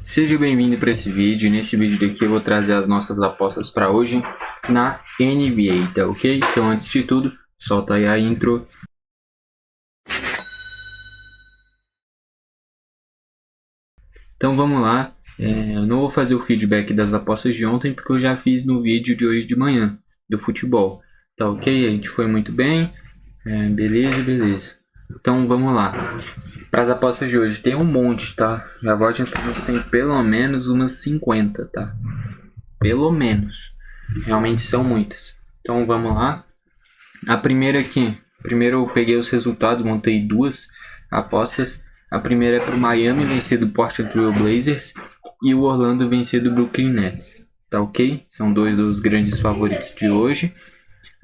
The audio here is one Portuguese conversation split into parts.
Seja bem-vindo para esse vídeo. Nesse vídeo daqui eu vou trazer as nossas apostas para hoje na NBA, tá ok? Então antes de tudo, solta aí a intro. Então vamos lá. Eu não vou fazer o feedback das apostas de ontem porque eu já fiz no vídeo de hoje de manhã do futebol, tá ok? A gente foi muito bem. Beleza. Então vamos lá. Para as apostas de hoje tem um monte, tá? Já vou adiantando que tem pelo menos umas 50, tá? Pelo menos. Realmente são muitas. Então vamos lá. A primeira aqui. Primeiro eu peguei os resultados, montei duas apostas. A primeira é para o Miami vencer do Portland Trail Blazers e o Orlando vencer do Brooklyn Nets. Tá ok? São dois dos grandes favoritos de hoje.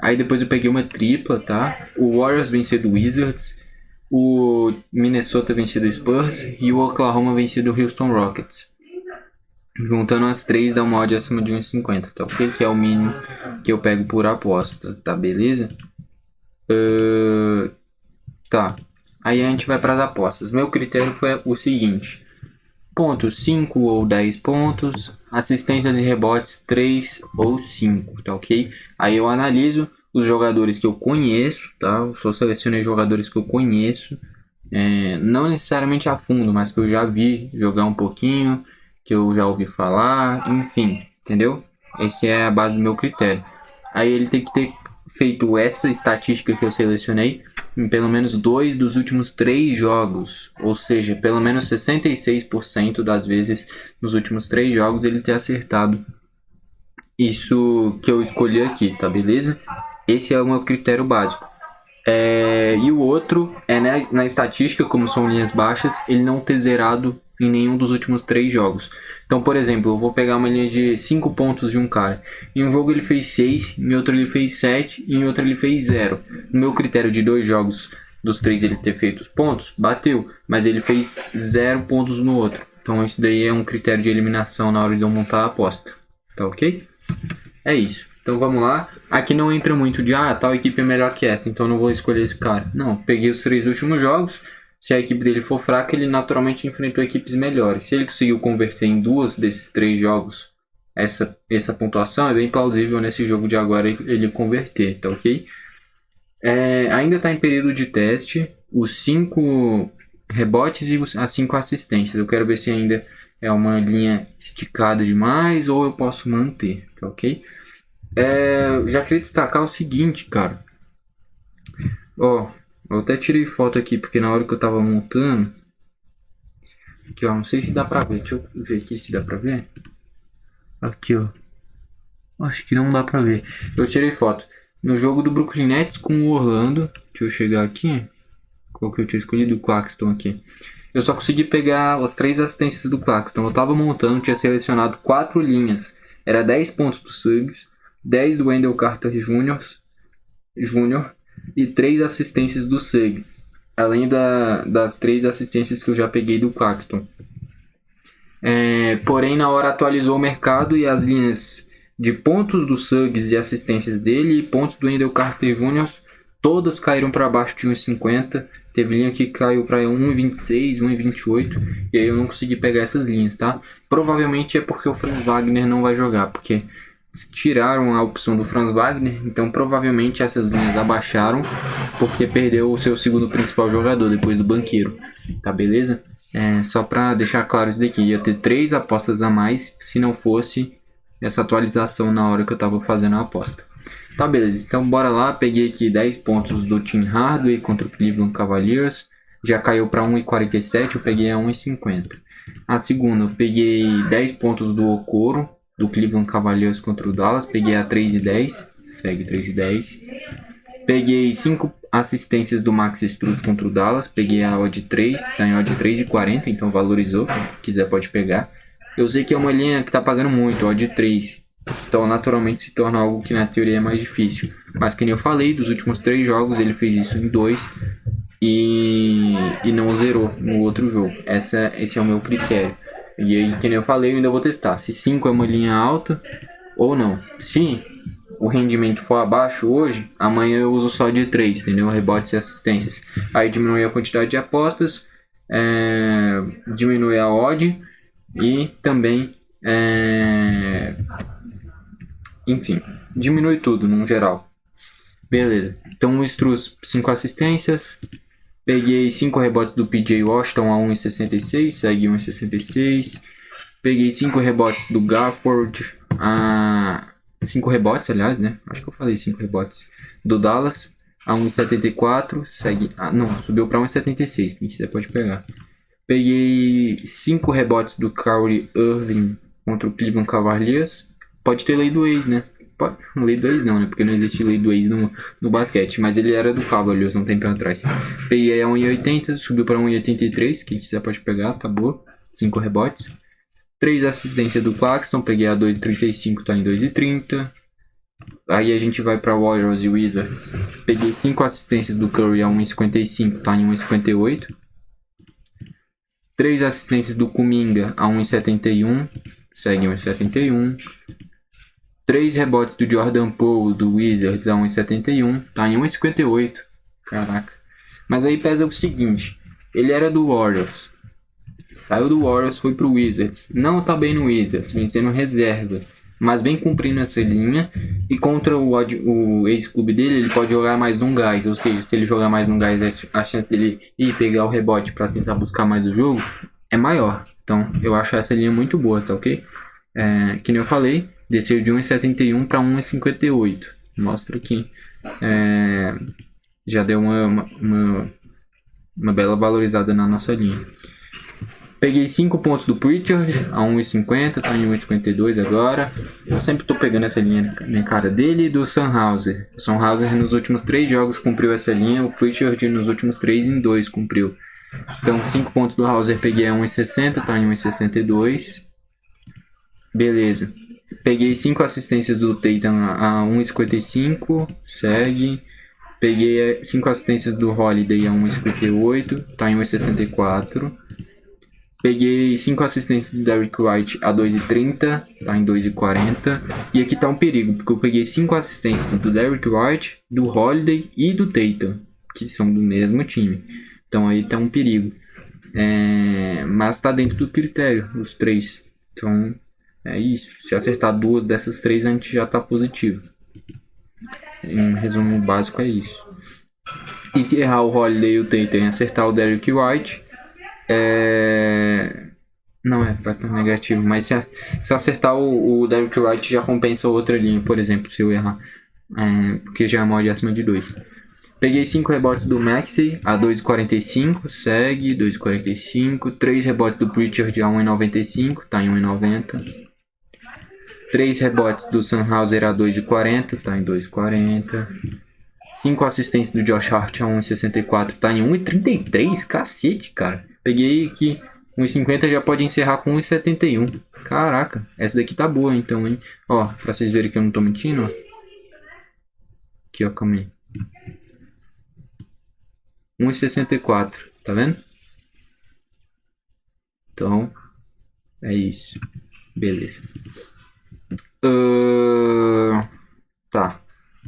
Aí depois eu peguei uma tripla, tá? O Warriors vencer do Wizards, o Minnesota vencer do Spurs e o Oklahoma vencer do Houston Rockets. Juntando as três dá uma odd acima de 1,50, tá ok? Que é o mínimo que eu pego por aposta, tá beleza? Tá. Aí a gente vai para as apostas. Meu critério foi o seguinte: pontos 5 ou 10 pontos, assistências e rebotes 3 ou 5, tá ok? Aí eu analiso os jogadores que eu conheço, tá? Eu só selecionei jogadores que eu conheço, não necessariamente a fundo, mas que eu já vi jogar um pouquinho, que eu já ouvi falar, enfim, entendeu? Essa é a base do meu critério. Aí ele tem que ter feito essa estatística que eu selecionei em pelo menos 2 dos últimos 3 jogos, ou seja, pelo menos 66% das vezes nos últimos 3 jogos ele ter acertado isso que eu escolhi aqui, tá beleza? Esse é o meu critério básico. E o outro é na estatística, como são linhas baixas, ele não ter zerado em nenhum dos últimos 3 jogos. Então, por exemplo, eu vou pegar uma linha de 5 pontos de um cara. Em um jogo ele fez 6, em outro ele fez 7 e em outro ele fez 0. No meu critério de 2 jogos dos 3 ele ter feito os pontos, bateu, mas ele fez 0 pontos no outro. Então, isso daí é um critério de eliminação na hora de eu montar a aposta. Tá ok? É isso. Então vamos lá. Aqui não entra muito de tal equipe é melhor que essa, então não vou escolher esse cara. Não, peguei os 3 últimos jogos. Se a equipe dele for fraca, ele naturalmente enfrentou equipes melhores. Se ele conseguiu converter em 2 desses 3 jogos essa pontuação, é bem plausível nesse jogo de agora ele converter, tá ok? Ainda está em período de teste. Os 5 rebotes e as 5 assistências. Eu quero ver se ainda é uma linha esticada demais ou eu posso manter, tá ok? Já queria destacar o seguinte, cara. Ó, eu até tirei foto aqui porque na hora que eu tava montando. Aqui, ó, não sei se dá pra ver. Deixa eu ver aqui se dá pra ver. Aqui, ó. Acho que não dá pra ver. Eu tirei foto. No jogo do Brooklyn Nets com o Orlando. Deixa eu chegar aqui. Qual que eu tinha escolhido? O Claxton aqui. Eu só consegui pegar as 3 assistências do Claxton. Eu tava montando, tinha selecionado 4 linhas. Era 10 pontos do Suggs, 10 do Wendell Carter Jr. E 3 assistências do Suggs. Além das 3 assistências que eu já peguei do Claxton. Porém, na hora atualizou o mercado e as linhas de pontos do Suggs e assistências dele e pontos do Wendell Carter Jr. todas caíram para baixo de 1,50. Teve linha que caiu para 1,26, 1,28 e aí eu não consegui pegar essas linhas, tá? Provavelmente é porque o Franz Wagner não vai jogar, porque tiraram a opção do Franz Wagner, então provavelmente essas linhas abaixaram porque perdeu o seu segundo principal jogador depois do banqueiro, tá beleza? Só para deixar claro isso daqui, ia ter 3 apostas a mais se não fosse essa atualização na hora que eu estava fazendo a aposta. Tá, beleza, então bora lá. Peguei aqui 10 pontos do Tim Hardaway contra o Cleveland Cavaliers, já caiu para 1,47, eu peguei a 1,50. A segunda, eu peguei 10 pontos do Okoro, do Cleveland Cavaliers contra o Dallas, peguei a 3,10, segue 3,10. Peguei 5 assistências do Max Strus contra o Dallas. Peguei a odd 3, tá em odd 3,40, então valorizou. Quem quiser pode pegar. Eu sei que é uma linha que tá pagando muito, odd 3. Então naturalmente se torna algo que na teoria é mais difícil. Mas que nem eu falei, dos últimos 3 jogos ele fez isso em 2 e não zerou no outro jogo. Esse é o meu critério. E aí, que nem eu falei, eu ainda vou testar se 5 é uma linha alta ou não. Se o rendimento for abaixo hoje, amanhã eu uso só de 3, entendeu? Rebotes e assistências. Aí diminui a quantidade de apostas, diminui a odd E também, enfim, diminui tudo no geral. Beleza. Então o Strus, 5 assistências. Peguei 5 rebotes do PJ Washington a 1,66, segue 1,66. Peguei 5 rebotes do Gafford a 5 rebotes, aliás, né? Acho que eu falei 5 rebotes do Dallas a 1,74, segue, não, subiu para 1,76, quem quiser pode pegar. Peguei 5 rebotes do Kyrie Irving contra o Cleveland Cavaliers. Pode ter lei do ex, né? Pode. Lei do ex não, né? Porque não existe lei do ex no basquete. Mas ele era do Cavaliers um tempo atrás. Peguei a 1,80, subiu para 1,83. Quem quiser pode pegar, tá boa. 5 rebotes. 3 assistências do Claxton. Peguei a 2,35, tá em 2,30. Aí a gente vai para Warriors e Wizards. Peguei 5 assistências do Curry a 1,55, tá em 1,58. 3 assistências do Kuminga a 1,71, segue 1,71. 3 rebotes do Jordan Poole do Wizards a 1,71, tá em 1,58. Caraca. Mas aí pesa o seguinte, ele era do Warriors. Saiu do Warriors, foi pro Wizards. Não tá bem no Wizards, vem sendo reserva. Mas vem cumprindo essa linha. E contra o ex-clube dele, ele pode jogar mais num gás. Ou seja, se ele jogar mais num gás, a chance dele ir pegar o rebote para tentar buscar mais o jogo é maior. Então, eu acho essa linha muito boa, tá ok? Que nem eu falei, desceu de 1,71 para 1,58. Mostra que já deu uma bela valorizada na nossa linha. Peguei 5 pontos do Pritchard a 1,50, tá em 1,52 agora. Eu sempre tô pegando essa linha, né, cara, dele e do Sunhauser. O Sunhauser nos últimos 3 jogos cumpriu essa linha, o Pritchard nos últimos 3 em 2 cumpriu. Então 5 pontos do Hauser peguei a 1,60, tá em 1,62. Beleza. Peguei 5 assistências do Tatum a 1,55, segue. Peguei 5 assistências do Holiday a 1,58, tá em 1,64. Peguei 5 assistências do Derrick White a 2,30, tá em 2,40. E aqui tá um perigo, porque eu peguei 5 assistências do Derrick White, do Holiday e do Tatum, que são do mesmo time. Então aí tá um perigo. Mas tá dentro do critério, os 3. Então é isso. Se acertar 2 dessas 3, a gente já tá positivo. Em resumo básico é isso. E se errar o Holiday e o Tatum e acertar o Derrick White, não vai estar negativo, mas se acertar o Derrick White já compensa outra linha, por exemplo, se eu errar, porque já é uma odd acima de 2. Peguei 5 rebotes do Maxey a 2,45, segue 2,45. 3 rebotes do Pritchard a 1,95, tá em 1,90. 3 rebotes do Sunhauser a 2,40, tá em 2,40. 5 assistências do Josh Hart a 1,64, tá em 1,33, cacete, cara. Peguei que 1,50 já pode encerrar com 1,71. Caraca, essa daqui tá boa então, hein. Ó, pra vocês verem que eu não tô mentindo, ó. Aqui, ó, calma aí. 1,64, tá vendo? Então, é isso. Beleza. Tá.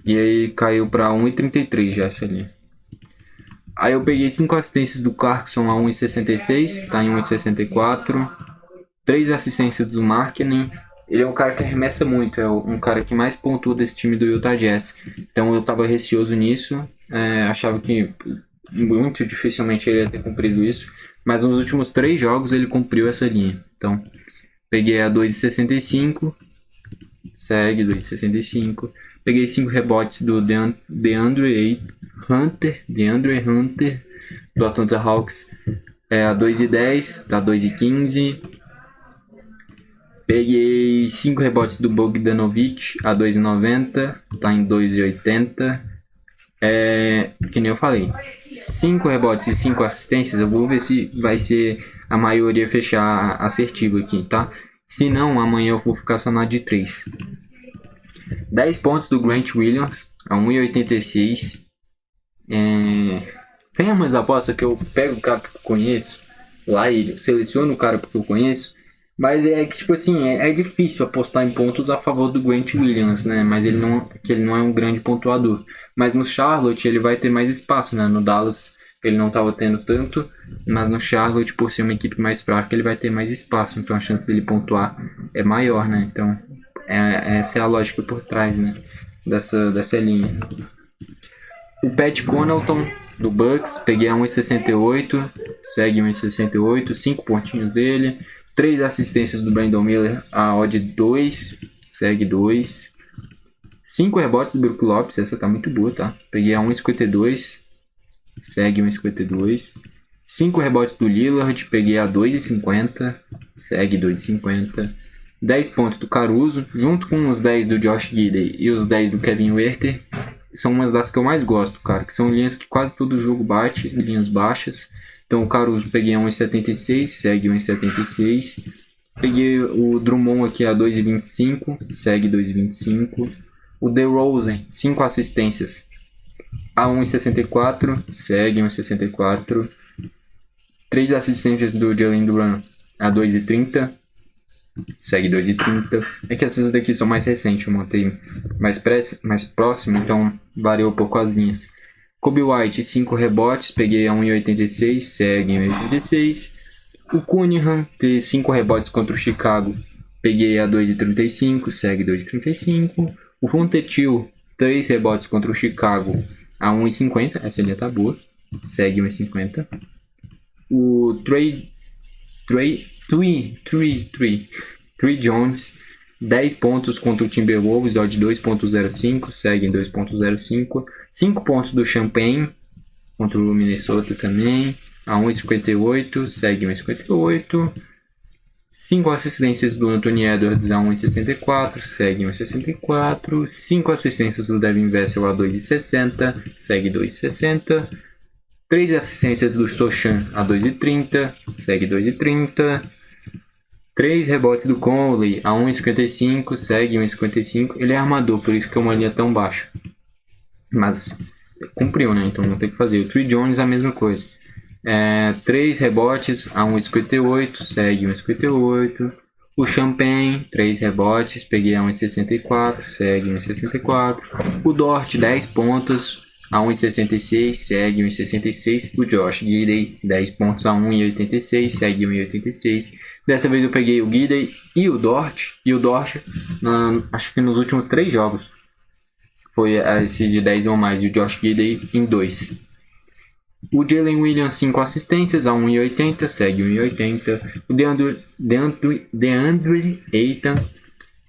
E aí caiu pra 1,33 já essa linha. Aí eu peguei 5 assistências do Clarkson a 1,66, tá em 1,64. 3 assistências do Markkanen. Ele é um cara que arremessa muito, é um cara que mais pontua desse time do Utah Jazz. Então eu tava receoso nisso, achava que muito dificilmente ele ia ter cumprido isso. Mas nos últimos 3 jogos ele cumpriu essa linha. Então peguei a 2,65, segue 2,65. Peguei 5 rebotes do DeAndre Hunter do Atlanta Hawks a 2,10, tá 2,15. Peguei 5 rebotes do Bogdanovic a 2,90, tá em 2,80. Que nem eu falei, 5 rebotes e 5 assistências. Eu vou ver se vai ser a maioria fechar assertivo aqui, tá? Se não, amanhã eu vou ficar só na de 3. 10 pontos do Grant Williams a 1,86. Tem umas apostas que eu pego o cara que eu conheço lá e seleciono o cara porque eu conheço, mas é que tipo assim, é difícil apostar em pontos a favor do Grant Williams, né? Mas ele não é um grande pontuador. Mas no Charlotte ele vai ter mais espaço, né? No Dallas ele não estava tendo tanto, mas no Charlotte, por ser uma equipe mais fraca, ele vai ter mais espaço, então a chance dele pontuar é maior, né? Então, essa é a lógica por trás, né? Dessa linha. O Pat Connaughton, do Bucks, peguei a 1,68, segue 1,68, 5 pontinhos dele, 3 assistências do Brandon Miller, a odd 2, segue 2, 5 rebotes do Brook Lopes, essa tá muito boa, tá? Peguei a 1,52, segue 1,52, 5 rebotes do Lillard, peguei a 2,50, segue 2,50, 10 pontos do Caruso, junto com os 10 do Josh Giddey e os 10 do Kevin Huerter, são umas das que eu mais gosto, cara, que são linhas que quase todo jogo bate, linhas baixas. Então o Caruso peguei a 1,76, segue 1,76. Peguei o Drummond aqui a 2,25, segue 2,25. O DeRozan, 5 assistências a 1,64, segue 1,64. 3 assistências do Jalen Duran a 2,30, segue 2,30. É que essas daqui são mais recentes, eu montei mais próximo, então variou um pouco as linhas. Kobe White, 5 rebotes, peguei a 1,86, segue 1,86. O Cunningham, tem 5 rebotes contra o Chicago, peguei a 2,35, segue 2,35. O Fontetil, 3 rebotes contra o Chicago, a 1,50, essa linha tá boa, segue 1,50. O Trey Jones, 10 pontos contra o Timberwolves, odd 2.05, segue em 2.05. 5 pontos do Champagne contra o Minnesota também, a 1,58, segue 1,58. 5 assistências do Anthony Edwards a 1,64, segue 1,64. 5 assistências do Devin Vassell a 2,60, segue 2,60. 3 assistências do Sochan a 2,30, segue 2,30. 3 rebotes do Conley a 1,55, segue 1,55. Ele é armador, por isso que é uma linha tão baixa. Mas cumpriu, né? Então não tem o que fazer. O Trey Jones a mesma coisa. 3 rebotes a 1,58, segue 1,58. O Champagne, 3 rebotes, peguei a 1,64, segue 1,64. O Dort, 10 pontos a 1,66, segue 1,66. O Josh Giddey, 10 pontos a 1,86, segue 1,86. Dessa vez eu peguei o Giddey e o Dort. E o Dort, acho que nos últimos 3 jogos, foi esse de 10 ou mais. E o Josh Giddey em 2. O Jalen Williams, 5 assistências a 1,80, segue 1,80. O DeAndre Ayton,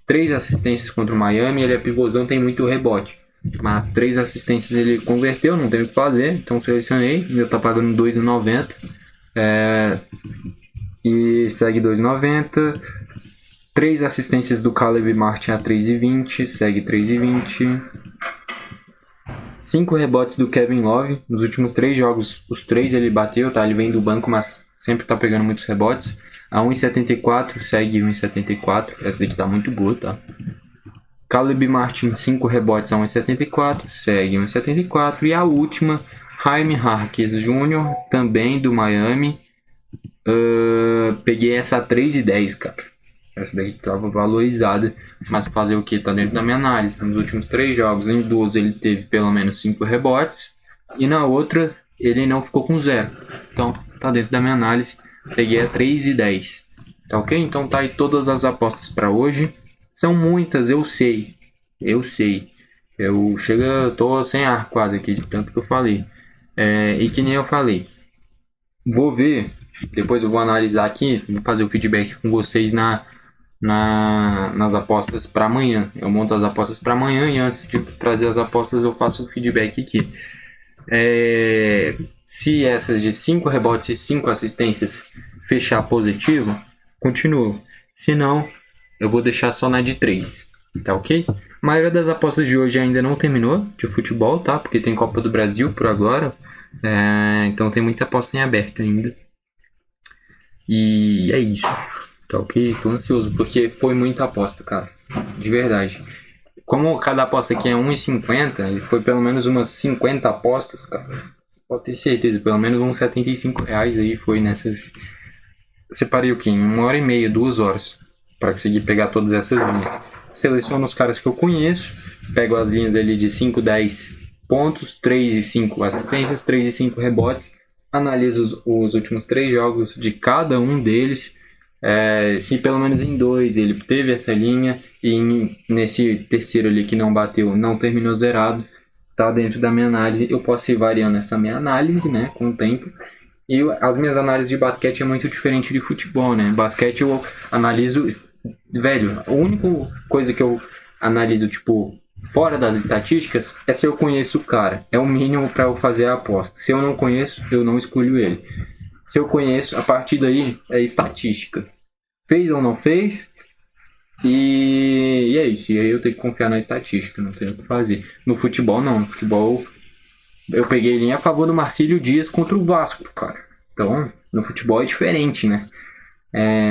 3 assistências contra o Miami. Ele é pivôzão, tem muito rebote. Mas 3 assistências ele converteu, não tem o que fazer. Então selecionei, ainda tá pagando 2,90. E segue 2,90. 3 assistências do Caleb Martin a 3,20, segue 3,20. 5 rebotes do Kevin Love. Nos últimos 3 jogos, os 3 ele bateu, tá? Ele vem do banco, mas sempre tá pegando muitos rebotes. A 1,74, segue 1,74. Essa daqui tá muito boa, tá? Caleb Martin, 5 rebotes a 1,74, segue 1,74. E a última, Jaime Harkes Jr., também do Miami. Peguei essa a 3,10, cara. Essa daqui estava valorizada, mas fazer o que? Tá dentro da minha análise. Nos últimos 3 jogos, em 12 ele teve pelo menos 5 rebotes, e na outra ele não ficou com 0. Então tá dentro da minha análise. Peguei a 3,10. Tá ok? Então tá aí todas as apostas para hoje. São muitas, eu sei. Eu tô sem ar quase aqui de tanto que eu falei. E que nem eu falei. Vou ver, depois eu vou analisar aqui, vou fazer o feedback com vocês nas apostas para amanhã. Eu monto as apostas para amanhã e antes de trazer as apostas eu faço o feedback aqui. Se essas de 5 rebotes e 5 assistências fechar positivo, continuo. Se não, eu vou deixar só na de 3, tá ok? A maioria das apostas de hoje ainda não terminou de futebol, tá? Porque tem Copa do Brasil por agora, então tem muita aposta em aberto ainda. E é isso, tá ok? Tô ansioso porque foi muita aposta, cara, de verdade. Como cada aposta aqui é 1,50, foi pelo menos umas 50 apostas, cara. Pode ter certeza, pelo menos uns R$75 aí foi nessas. Separei o quê? 1h30, 2 horas, para conseguir pegar todas essas linhas. Seleciono os caras que eu conheço, pego as linhas ali de 5, 10 pontos, 3 e 5 assistências, 3 e 5 rebotes, Analisa os últimos 3 jogos de cada um deles. Se pelo menos em 2 ele teve essa linha e nesse terceiro ali que não bateu, não terminou zerado, tá dentro da minha análise. Eu posso ir variando essa minha análise, né, com o tempo. E as minhas análises de basquete é muito diferente de futebol, né? Basquete eu analiso, velho, a única coisa que eu analiso, tipo, fora das estatísticas, é se eu conheço o cara. É o mínimo para eu fazer a aposta. Se eu não conheço, eu não escolho ele. Se eu conheço, a partir daí é estatística. Fez ou não fez, e é isso. E aí eu tenho que confiar na estatística, não tenho o que fazer. No futebol, não. No futebol, eu peguei linha a favor do Marcílio Dias contra o Vasco, cara. Então, no futebol é diferente, né?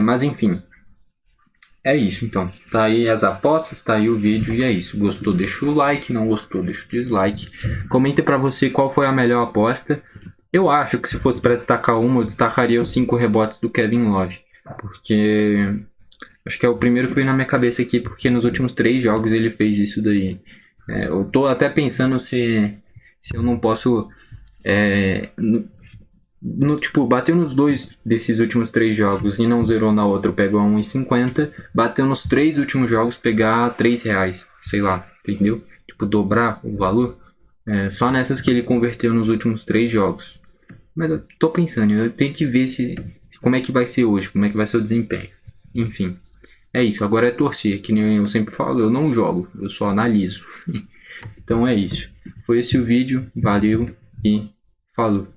Mas enfim, é isso então. Tá aí as apostas, tá aí o vídeo e é isso. Gostou, deixa o like, não gostou, deixa o dislike. Comenta pra você qual foi a melhor aposta. Eu acho que se fosse pra destacar uma, eu destacaria os 5 rebotes do Kevin Love. Porque acho que é o primeiro que veio na minha cabeça aqui, porque nos últimos 3 jogos ele fez isso daí. Eu tô até pensando se eu não posso. Tipo, bateu nos 2 desses últimos 3 jogos e não zerou na outra, pegou a 1,50. Bateu nos 3 últimos jogos, pegar R$3, sei lá, entendeu? Tipo, dobrar o valor. Só nessas que ele converteu nos últimos 3 jogos. Mas eu tô pensando, eu tenho que ver como é que vai ser hoje, como é que vai ser o desempenho. Enfim, é isso. Agora é torcer, que nem eu sempre falo, eu não jogo, eu só analiso. Então é isso. Foi esse o vídeo, valeu e falou.